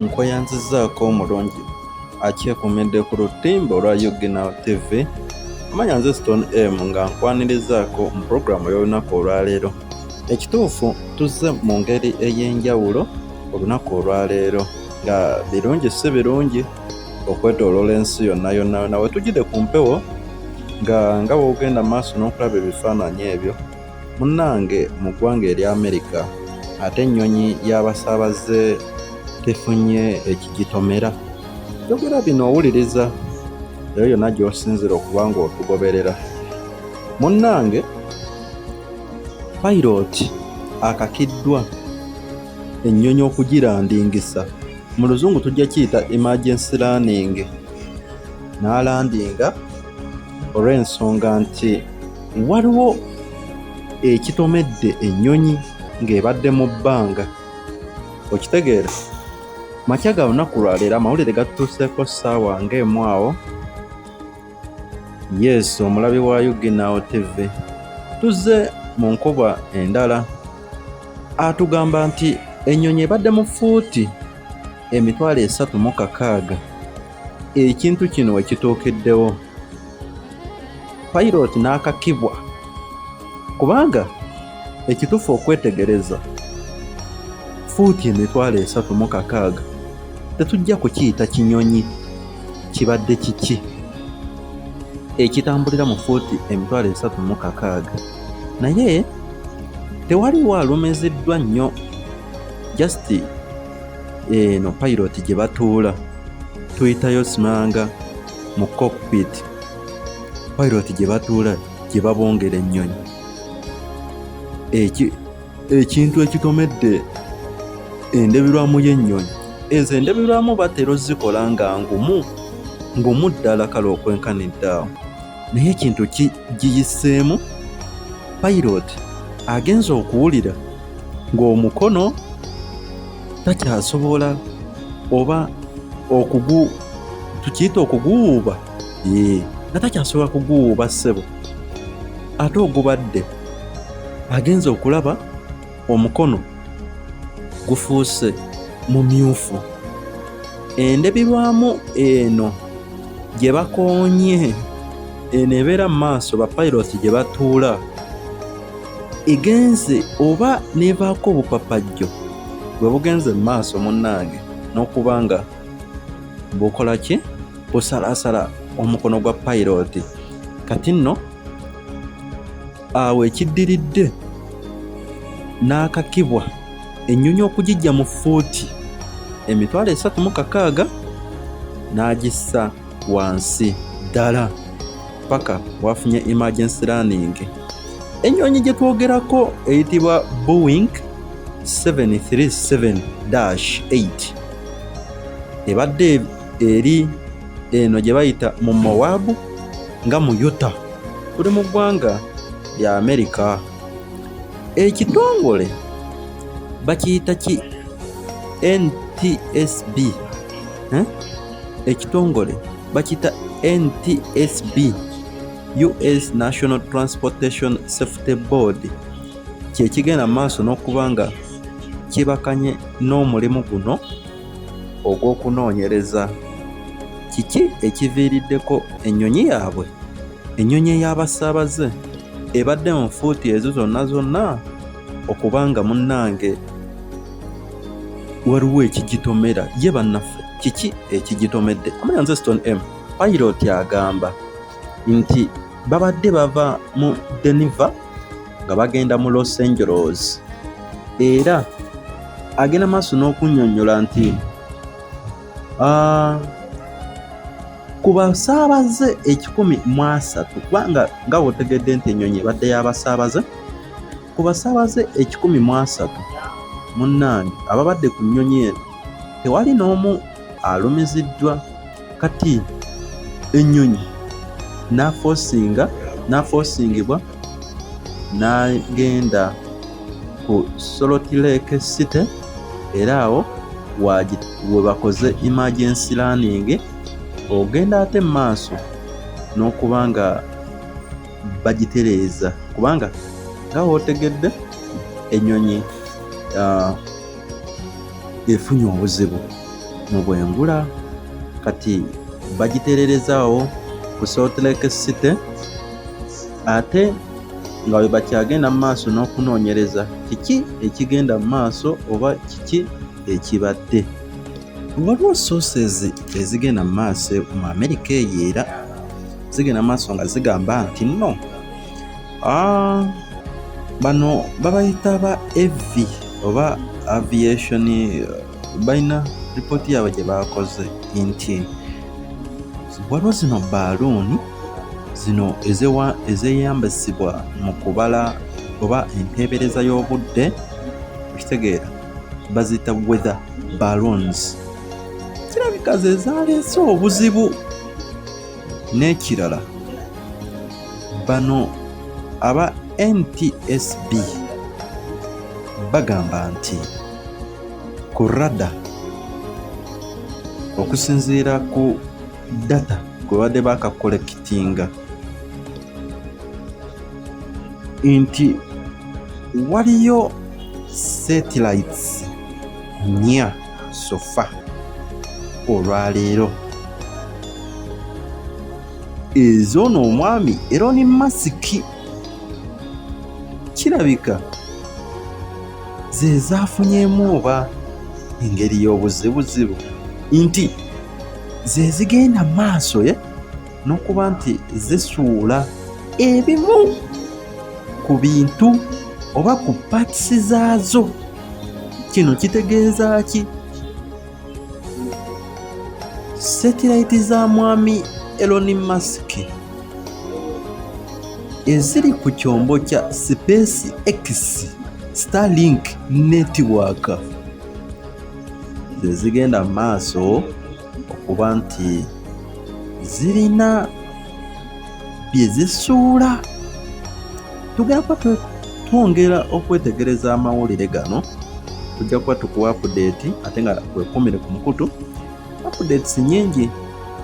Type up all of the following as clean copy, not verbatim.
Nkweyanzizaako omulungi akyekuumidde ku lutimba olwa Yuginal TV. Amanya nze Stone M nga nkwanirizaako mu pulogulaamu y'olunaku olwaleero. Ekituufu tuzze mu ngeri ey'enjawulo olunaku olwaleero nga birungi si birungi okwetooloola ensi yonna yonna we tujjire ku mpewo nga woogenda maaso n'okulaba ebifaananyi ebyo. Munnange mu ggwanga erya Amerika ate ennyonyi y'abasaabaze tefunye ekigitomera. Njogera bino owuliriza eyo yonna gy'osinzira okuba ng'otugoberera. Munnange pilot akakiddwa ennyonyi okugirandingisa, mu luzungu tujja kiyita emergency landing, n'alandinga olw'ensonga nti waliwo ekitomedde ennyonyi ng'ebadde mu bbanga. Okitegeera? Makya ga lunaku lwaleero amawulire gatutuuseeko ssaawa ng'emu awo. Yes, omulabi wa Yuginal TV. Tuzze mu nkuba endala atugamba nti ennyonyi ebadde mu fuuti 36,000. Ekintu kino we kituukiddewo, pilot n'akakibwa, kubanga ekituufu okwetegereza fuuti 36,000 tetujja kukiyita kinyonyi. Kibadde kiki ekitambulira mu fuuti 36,000? Naye tewaliwo alumiziddwa nnyo, just eno pilot gye batuula tuyitayo simanga mu cockpit, pilot gye batuula gye babongera ennyonyi. Ekintu ekitomedde endabirwamu y'ennyonyi, ezo endabirwamu batera ozikola nga ngumu ddala kale okwenkanidde awo. Naye ekintu giyiseemu, pilot agenza okuwulira ng'omukono takyasobola oba tukiyita okuguwuuba, nga takyasobola kuguwuuba ssebo, ate ogubadde agenza okulaba omukono gufuuse mumyufu. Endabirwamu eno gye bakoonye, eno ebeera mu maaso ba pilot gye batuula, egenze oba neevaako obupapajjo bwe bugenze mu maaso munnange n'okuba nga bukola ki, busalaasala omukono gwa pilot. Kati nno awo ekiddiridde n'akakibwa ennyonyi okugijja mu fuuti 36,000 n'agissa wansi ddala paka wafunye emergency landing. Ennyonyi gye twogerako eyitibwa Boeing 737-8 ebadde eri eno gye bayita mu Moab nga mu Utah, tuli mu ggwanga lya Amerika. Ekitongole bakiyita ki? NTSB. Ekitongole bakiyita NTSB, US National Transportation Safety Board, kye kigenda maaso n'okuba nga kibakanye n'omulimu guno ogw'okunoonyereza kiki ekiviiriddeko ennyonyi yaabwe, ennyonyi ey'abasaabaze ebadde mu fuuti ezo zonna okuba nga munnange waliwo ekigitomera. Ye bannaffe, kiki ekigitomedde? Amanya nze Stone M. Pilot agamba nti babadde bava mu Denver nga bagenda mu Los Angeles, era agenda maaso n'okunnyonnyola nti ku basaabaze 1,300, kubanga nga wotegedde nti ennyonyi ebadde y'abasaabaze, ku basaabaze 1,300 munnange ababadde ku nnyonyi eno tewali n'omu alumiziddwa. Kati ennyonyi n'afoosingibwa n'agenda ku Salt Lake City, era awo we bakoze emergency landing. Ogenda ate mu maaso n'okuba nga bagitereeza, kubanga nga wootegedde ennyonyi efunye obuzibu mu bwengula kati bagitererezaawo ku Salt Lake City, ate nga bwe bakyagenda mu maaso n'okunoonyereza kiki ekigenda mu maaso oba kiki ekibadde. Waliwo sources ezigenda mu maaso mu America eyo era zigenda mu maaso nga zigamba nti no, bano babayita ba AV oba aviation, balina ripooti yaabwe gye bakoze nti waliwo zino baaluuni zino ezeyambisibwa mu kubala oba empeebereza y'obudde, okitegeera bazita weather balloons, kirabika ze zaleese obuzibu. N'ekirala bano aba NTSB bagamba nti ku radar, okusinziira ku data kwe badde bakakolekitinga, nti waliyo satellites 4 sofa olwaleero. Ezo n'omwami Elon Musk kirabika ze zaafunyemu oba engeri y'obuzibuzibu nti ze zigenda maaso n'okuba nti zisuula ebimu ku bintu oba ku paatisi zaazo. Kino kitegeeza ki? Satellite za mwami Elon Musk eziri ku kyombo kya SpaceX Starlink network ze zigenda maaso okuba nti zirina bye zisuula. Tugenda kuba twongera okwetegereza amawulire gano, tujja kuba tukuwa update ate nga wekumire ku mukutu. Updates nyingi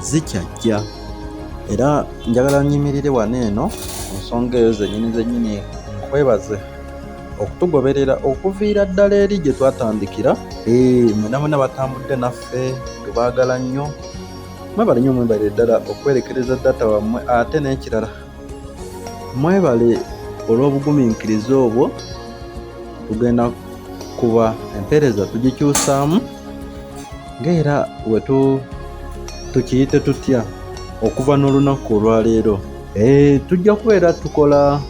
zikyajja era njagala nyimirire wano eno ku nsonga eyo zennyini nkwebaze okutugoberera okuviira ddala eri gye twatandikira. Mwena batambudde naffe tubaagala nnyo, mwebale nnyo, mwebale ddala okwerekereza data wammwe, ate n'ekirala mwebale olw'obugumiikiriza obwo. Tugenda kuba empeereza tugikyusaamu ng'era tukiyite tutya okuva n'olunaku olwaleero. Tujja kubeera tukola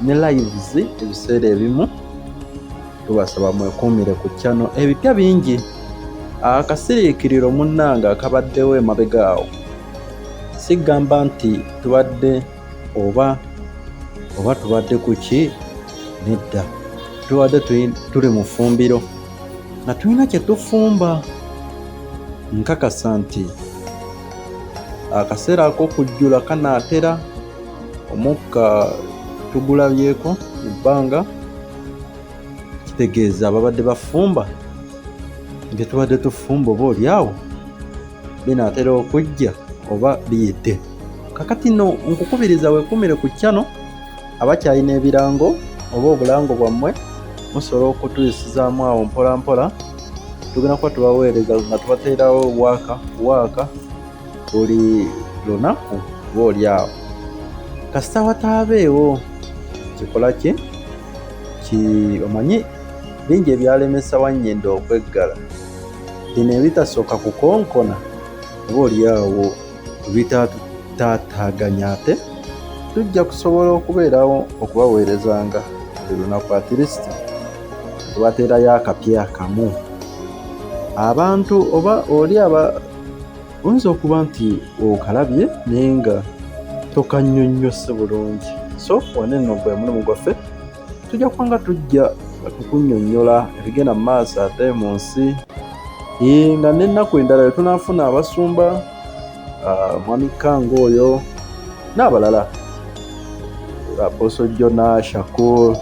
ne lives ebiseera ebimu. Tubasaba mwekuumire ku channel, ebipya bingi. Akasiriikiriro munnange akabaddewo emabega awo sigamba nti tubadde oba tubadde ku ki, nedda. Tubadde tuli mu ffumbiro nga tulina kye tufumba. Nkakasa nti akaseera ak'okujjula kanaatera. Omukka tugulabyeko mu bbanga, kitegeeza ababadde bafumba nge tubadde tufumba oba oliawo binaatera okujja oba biyidde. Kakati no nkukubiriza weekumire ku channel. Abakyalina ebirango oba obulango bwammwe musobola okutuyisizaamu awo mpola mpola. Tugenda kuba tubaweereza nga tubateerawo waaka buli lunaku oba oliawo. Kasita wataabeewo kikola ki omanyi bingi ebyalemesa Wannyende okweggala. Bino ebitasooka kukonkona oba oliawo bitataaganya, ate tujja kusobola okubeerawo okubaweerezanga buli lunaku, at least tubateerayo akapya akamu. Abantu oba oli oyinza okuba nti okalabye naye nga tokannyonnyose bulungi. So wano eno gwe mulimu gwaffe, tujja kuba nga tujja okukunnyonnyola ebigenda mu maaso ate mu nsi, nga n'ennaku endala tunaafuna abasumba, Mwami Kanga oyo n'abalala, Apostle Jonah, Shakur,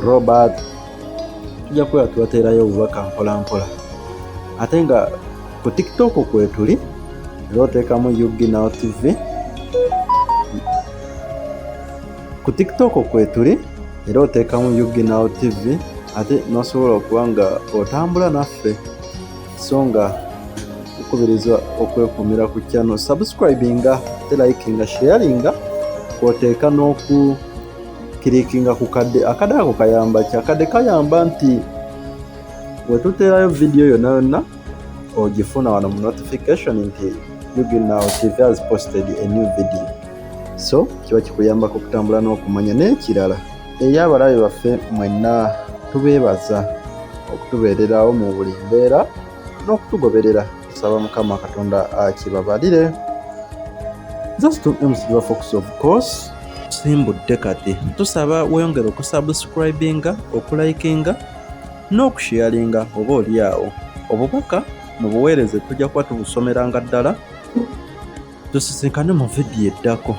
Robert. Tujja kuba tubateerayo obubaka mpola mpola. Ate nga ku TikTok kwetuli era oteekamu UGNOW TV. Ku TikTok kwetuli era oteekamu UGNOW TV, ate n'osobola okuba nga otambula naffe, so nga tukubiriza okwekumira ku channel, subscribinga, likinga, sharinga, kwoteeka n'okukirikinga ku kadde. Akadde ako kayamba ki? Akadde kayamba nti wetuteerayo video yonna ogifuna wano mu notification nti Yugi Now TV has posted a new video. So kiba kikuyambako okutambula n'okumanya. N'ekirala eri abalabe baffe mwenna tubeebaza okutubeererawo mu buli mbeera n'okutugoberera. Tusaba Mukama Katonda akibabalire. Just to the focus of course simbudde kati tusaba weyongera okusubscribinga, okulikinga n'okusharinga oba oli awo obubaka mubuweereze tujja kuba tubusomeranga ddala. Tusisinkane mu vidiyo eddako.